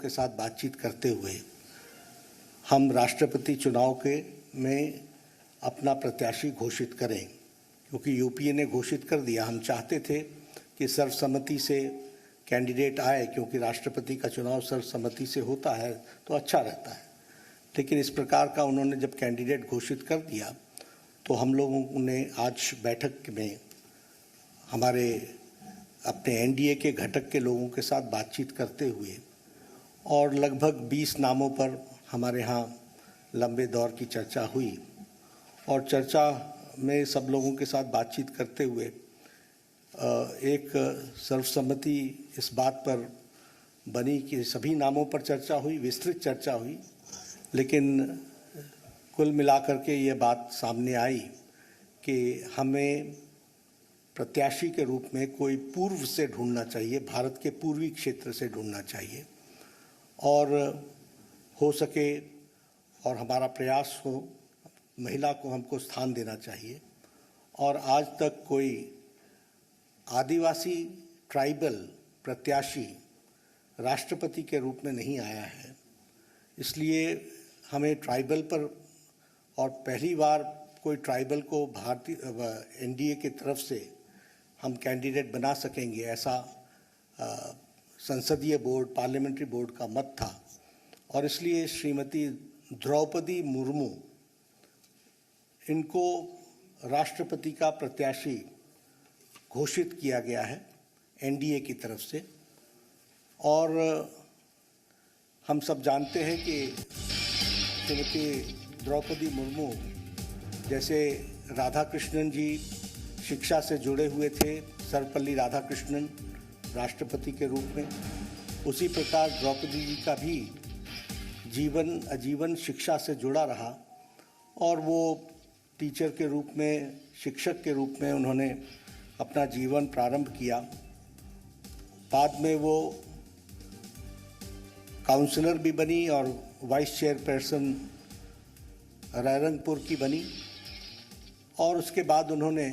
के साथ बातचीत करते हुए हम राष्ट्रपति चुनाव में अपना प्रत्याशी घोषित करें, क्योंकि यूपीए ने घोषित कर दिया। हम चाहते थे कि सर्वसम्मति से कैंडिडेट आए, क्योंकि राष्ट्रपति का चुनाव सर्वसम्मति से होता है तो अच्छा रहता है। लेकिन इस प्रकार का उन्होंने जब कैंडिडेट घोषित कर दिया तो हम लोगों ने आज बैठक में हमारे अपने एनडीए के घटक के लोगों के साथ बातचीत करते हुए और लगभग 20 नामों पर हमारे यहाँ लंबे दौर की चर्चा हुई और चर्चा में सब लोगों के साथ बातचीत करते हुए एक सर्वसम्मति इस बात पर बनी कि सभी नामों पर चर्चा हुई, विस्तृत चर्चा हुई, लेकिन कुल मिलाकर के ये बात सामने आई कि हमें प्रत्याशी के रूप में कोई पूर्व से ढूंढना चाहिए, भारत के पूर्वी क्षेत्र से ढूंढना चाहिए और हो सके और हमारा प्रयास हो महिला को हमको स्थान देना चाहिए। और आज तक कोई आदिवासी ट्राइबल प्रत्याशी राष्ट्रपति के रूप में नहीं आया है, इसलिए हमें ट्राइबल पर और पहली बार कोई ट्राइबल को भारतीय एनडीए की तरफ से हम कैंडिडेट बना सकेंगे, ऐसा संसदीय बोर्ड, पार्लियामेंट्री बोर्ड का मत था। और इसलिए श्रीमती द्रौपदी मुर्मू, इनको राष्ट्रपति का प्रत्याशी घोषित किया गया है एनडीए की तरफ से। और हम सब जानते हैं कि श्रीमती द्रौपदी मुर्मू जैसे राधाकृष्णन जी शिक्षा से जुड़े हुए थे, सर्वपल्ली राधाकृष्णन राष्ट्रपति के रूप में, उसी प्रकार द्रौपदी जी का भी जीवन आजीवन शिक्षा से जुड़ा रहा और वो टीचर के रूप में, शिक्षक के रूप में उन्होंने अपना जीवन प्रारंभ किया। बाद में वो काउंसलर भी बनी और वाइस चेयरपर्सन रायरंगपुर की बनी और उसके बाद उन्होंने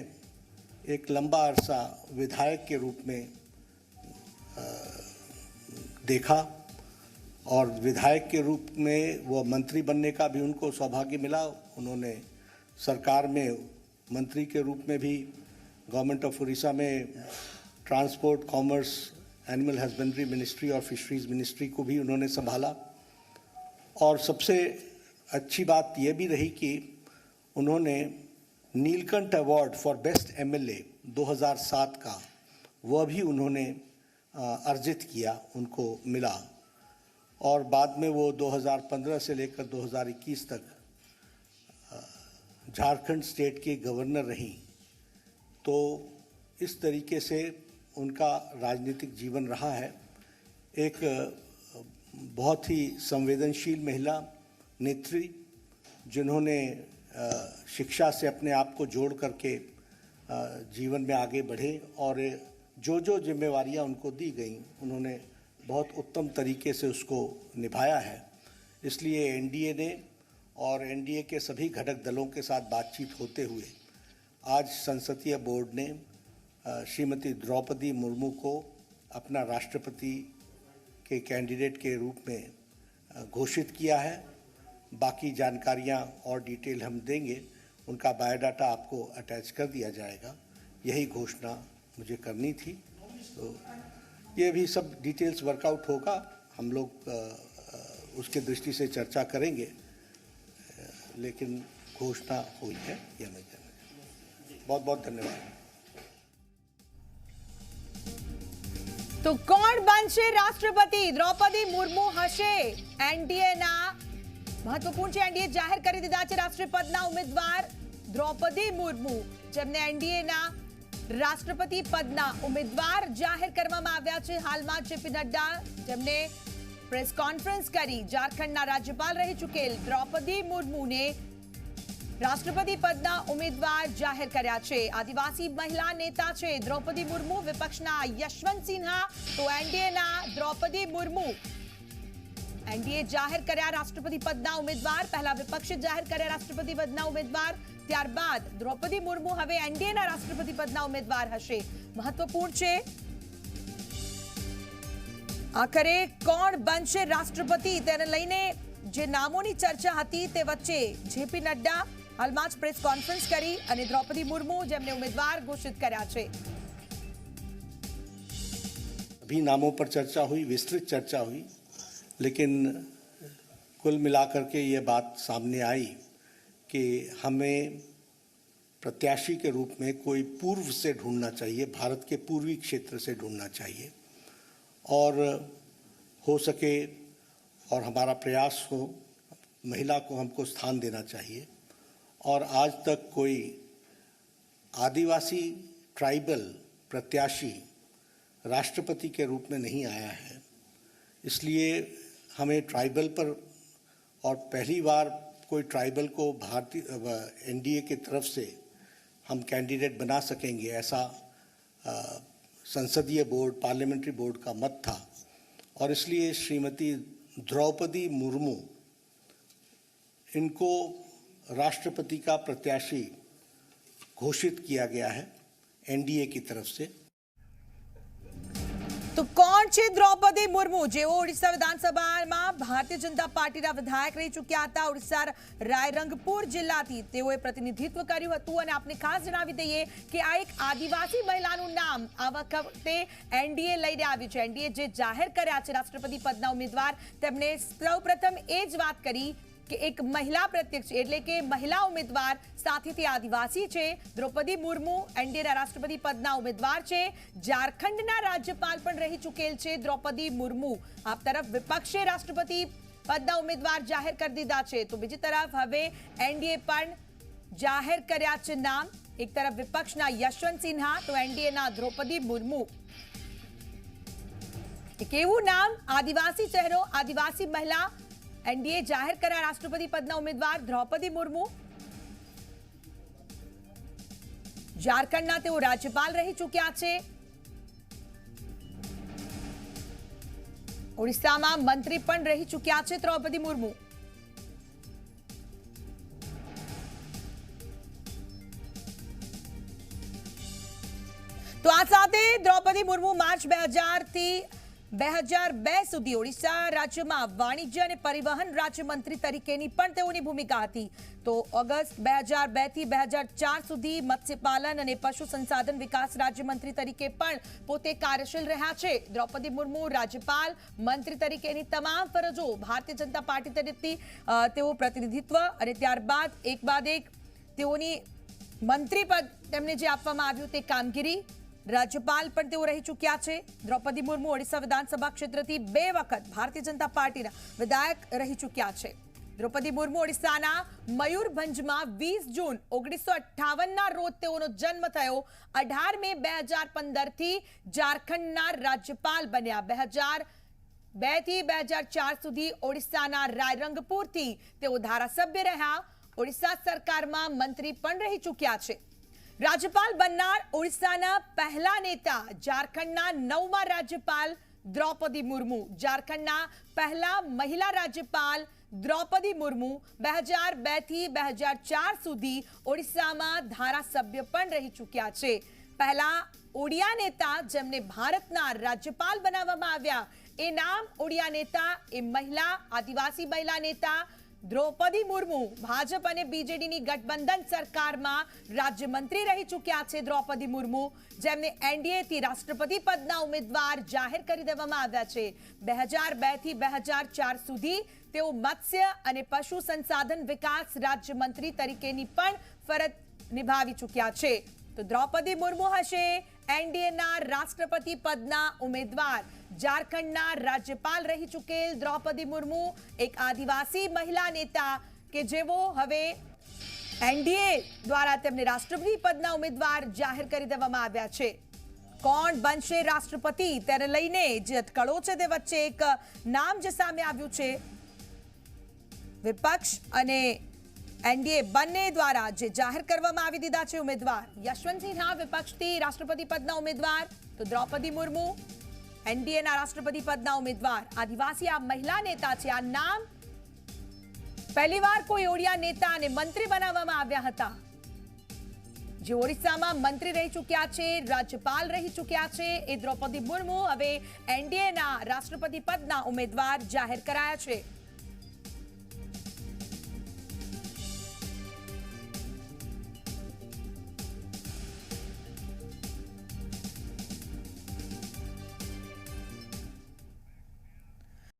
एक लंबा अरसा विधायक के रूप में देखा और विधायक के रूप में वो मंत्री बनने का भी उनको सौभाग्य मिला। उन्होंने सरकार में मंत्री के रूप में भी गवर्नमेंट ऑफ उड़ीसा में transport, commerce, animal husbandry ministry और फिशरीज मिनिस्ट्री को भी उन्होंने संभाला। और सबसे अच्छी बात यह भी रही कि उन्होंने Neelkanth award for best MLA 2007 का वह भी उन्होंने अर्जित किया, उनको मिला। और बाद में वो 2015 से लेकर 2021 तक झारखंड स्टेट की गवर्नर रहीं। तो इस तरीके से उनका राजनीतिक जीवन रहा है। एक बहुत ही संवेदनशील महिला नेत्री जिन्होंने शिक्षा से अपने आप को जोड़ करके जीवन में आगे बढ़े और जो जो जिम्मेवारियां उनको दी गई उन्होंने बहुत उत्तम तरीके से उसको निभाया है। इसलिए एनडीए ने और एनडीए के सभी घटक दलों के साथ बातचीत होते हुए आज संसदीय बोर्ड ने श्रीमती द्रौपदी मुर्मू को अपना राष्ट्रपति के कैंडिडेट के रूप में घोषित किया है। बाकी जानकारियां और डिटेल हम देंगे, उनका बायोडाटा आपको अटैच कर दिया जाएगा। यही घोषणा मुझे करनी थी। तो ये भी सब डिटेल्स वर्कआउट होगा, हम लोग उसके दृष्टि से चर्चा करेंगे, लेकिन घोषणा हुई है यह मैं कहना। बहुत बहुत धन्यवाद। तो कोण बनशे राष्ट्रपति? द्रौपदी मुर्मू हशे एनडीएना महत्वपूर्ण છે। એનડીએ જાહેર કરી દીધા છે રાષ્ટ્રપતિના ઉમેદવાર દ્રૌપદી મુર્મુ, જેમને એનડીએના રાષ્ટ્રપતિ પદના ઉમેદવાર જાહેર કરવામાં આવ્યા છે। હાલમાં જેપી નડ્ડા, જેમને પ્રેસ કોન્ફરન્સ કરી ઝારખંડના રાજ્યપાલ રહી ચૂકેલ દ્રૌપદી મુર્મુને રાષ્ટ્રપતિ પદના ઉમેદવાર જાહેર કર્યા છે। આદિવાસી મહિલા નેતા છે દ્રૌપદી મુર્મુ, વિપક્ષના યશવંત સિન્હા, તો એનડીએના દ્રૌપદી મુર્મુ एनडीए जाहिर કર્યા રાષ્ટ્રપતિ પદના ઉમેદવાર। પહેલા વિપક્ષે જાહેર કર્યા રાષ્ટ્રપતિ પદના ઉમેદવાર, ત્યારબાદ દ્રૌપદી મુર્મુ હવે એનડીએના રાષ્ટ્રપતિ પદના ઉમેદવાર હશે। મહત્વપૂર્ણ છે આખરે કોણ બનશે રાષ્ટ્રપતિ તેને લઈને જે નામોની ચર્ચા હતી તે વચ્ચે જેપી નડ્ડા હાલમાં જ પ્રેસ કોન્ફરન્સ કરી અને દ્રૌપદી મુર્મુ જેમને ઉમેદવાર ઘોષિત કર્યા છે। अभी नामों पर चर्चा हुई, विस्तृत चर्चा हुई, लेकिन कुल मिलाकर के ये बात सामने आई कि हमें प्रत्याशी के रूप में कोई पूर्व से ढूंढना चाहिए, भारत के पूर्वी क्षेत्र से ढूंढना चाहिए और हो सके और हमारा प्रयास हो महिला को हमको स्थान देना चाहिए। और आज तक कोई आदिवासी ट्राइबल प्रत्याशी राष्ट्रपति के रूप में नहीं आया है, इसलिए हमें ट्राइबल पर और पहली बार कोई ट्राइबल को भारतीय एनडीए की तरफ से हम कैंडिडेट बना सकेंगे ऐसा संसदीय बोर्ड पार्लियामेंट्री बोर्ड का मत था और इसलिए श्रीमती द्रौपदी मुर्मू इनको राष्ट्रपति का प्रत्याशी घोषित किया गया है एनडीए की तरफ से। તો કોણ છે દ્રૌપદી મુર્મુ જેઓ ઓડિશા વિધાનસભામાં ભારતીય જનતા પાર્ટીના વિધાયક રહી ચૂક્યા હતા। ઓડિશા રાયરંગપુર જિલ્લાથી તેઓએ પ્રતિનિધિત્વ કર્યું હતું અને આપને ખાસ જણાવી દઈએ કે આ એક આદિવાસી મહિલાનું નામ આ વખતે એનડીએ લઈને આવ્યું છે। એનડીએ જે જાહેર કર્યા છે રાષ્ટ્રપતિ પદના ઉમેદવાર તેમણે સૌપ્રથમ એ જ વાત કરી કે એક મહિલા પ્રત્યક્ષ એટલે કે મહિલા ઉમેદવાર સાથેથી આદિવાસી છે। દ્રૌપદી મુર્મુ એનડીએના રાષ્ટ્રપતિ પદના ઉમેદવાર છે। ઝારખંડના રાજ્યપાલ પણ રહી ચૂકેલ છે દ્રૌપદી મુર્મુ। આ તરફ વિપક્ષે રાષ્ટ્રપતિ પદના ઉમેદવાર જાહેર કરી દીધા છે તો બીજી તરફ હવે એનડીએ પણ જાહેર કર્યા છે નામ। એક તરફ વિપક્ષના યશવંત સિન્હા તો એનડીએના દ્રૌપદી મુર્મુ। એક એવું નામ આદિવાસી ચહેરો આદિવાસી મહિલા एनडीए जाहिर करा राष्ट्रपति पदना उम्मीदवार द्रौपदी मुर्मू। झारखंडना तेओ राज्यपाल रही चूक्या छे। ओडिशामां मंत्री पण रही चूक्या छे द्रौपदी मुर्मू। तो आ साथे द्रौपदी मुर्मू मार्च 2000 थी 2002 સુધી ઓડિશા રાજ્યમાં વાણિજ્ય અને પરિવહન રાજ્યમંત્રી તરીકેની પણ તેઓની ભૂમિકા હતી। તો ઓગસ્ટ 2002 થી 2004 સુધી મત્સ્યપાલન અને પશુ સંસાધન વિકાસ રાજ્યમંત્રી તરીકે પણ પોતે કાર્યશીલ રહ્યા છે। દ્રૌપદી મુર્મુ રાજ્યપાલ મંત્રી તરીકેની તમામ ફરજો ભારતીય જનતા પાર્ટી તરફથી તેઓ પ્રતિનિધિત્વ અને ત્યારબાદ એક બાદ એક તેઓની મંત્રી પદ તેમને જે આપવામાં આવ્યું તે કામગીરી राज्यपाल पण तेओ रही चूक्या छे। द्रौपदी मुर्मू ओडिशा विधानसभा क्षेत्रथी 2 वखत भारतीय जनता पार्टीना विधायक रही चूक्या छे। द्रौपदी मुर्मू ओडिशाना मयूरभंजमां 20 जून 1958 ना रोज तेओनो जन्म थयो। 18 मे 2015 थी झारखंडना राज्यपाल बन्या। 2002 થી 2004 સુધી ઓડિશાના રાયરંગપુરથી તેઓ ધારાસભ્ય રહ્યા। ઓડિશા સરકારમાં મંત્રી પણ રહી ચૂક્યા છે। राज्यपाल बननार ओडिशाना पहला नेता झारखंडना 9मा राज्यपाल द्रौपदी मुर्मू। झारखंडना पहला महिला राज्यपाल द्रौपदी मुर्मू 2002 થી 2004 સુધી ઓડિશામાં ધારાસભ્ય પણ રહી ચૂક્યા છે। પહેલા ઓડિયા नेता જેમને ભારતના રાજ્યપાલ બનાવવામાં આવ્યા એ નામ ઓડિયા नेता એ મહિલા આદિવાસી મહિલા नेता द्रौपदी मुर्मू भाजप અને બીજેડીની ગઠબંધન સરકારમાં રાજ્યમંત્રી રહી ચૂક્યા છે। દ્રૌપદી મુર્મુ જેમને એનડીએ થી રાષ્ટ્રપતિ પદના ઉમેદવાર જાહેર કરી દેવામાં આવ્યા છે। 2002 થી 2004 સુધી તેઓ મત્સ્ય અને પશુ સંસાધન વિકાસ રાજ્યમંત્રી તરીકેની પણ ફરજ નિભાવી ચૂક્યા છે। તો દ્રૌપદી મુર્મુ હશે એનડીએના રાષ્ટ્રપતિ પદના ઉમેદવાર। झारखंडना राज्यपाल रही चुकेल द्रौपदी मुर्मू एक आदिवासी महिला नेता के जेवो हवे एनडीए द्वारा तेमने राष्ट्रपति पदना उम्मीदवार जाहिर करी देवामां आव्या छे। कोण बनशे राष्ट्रपति तेने लईने जे अटकळो छे ते वच्चे एक नाम जे सामे आव्युं छे। विपक्ष अने एनडीए बंने द्वारा जे जाहिर करवामां आवी दीधा छे उम्मीदवार। यशवंत सिन्हा विपक्षथी राष्ट्रपति पदना उम्मीदवार तो द्रौपदी मुर्मू एनडीए ना राष्ट्रपति पदना उम्मीदवार। आदिवासी आ महिला नेता छे। आ नाम पहली बार कोई ओडिया नेता ने मंत्री बनाववामां आव्या हता। જે ઓરિસ્સામાં મંત્રી રહી ચૂક્યા છે, રાજ્યપાલ રહી ચૂક્યા છે, એ દ્રૌપદી મુર્મુ હવે એનડીએના રાષ્ટ્રપતિ પદના ઉમેદવાર જાહેર કરાયા છે.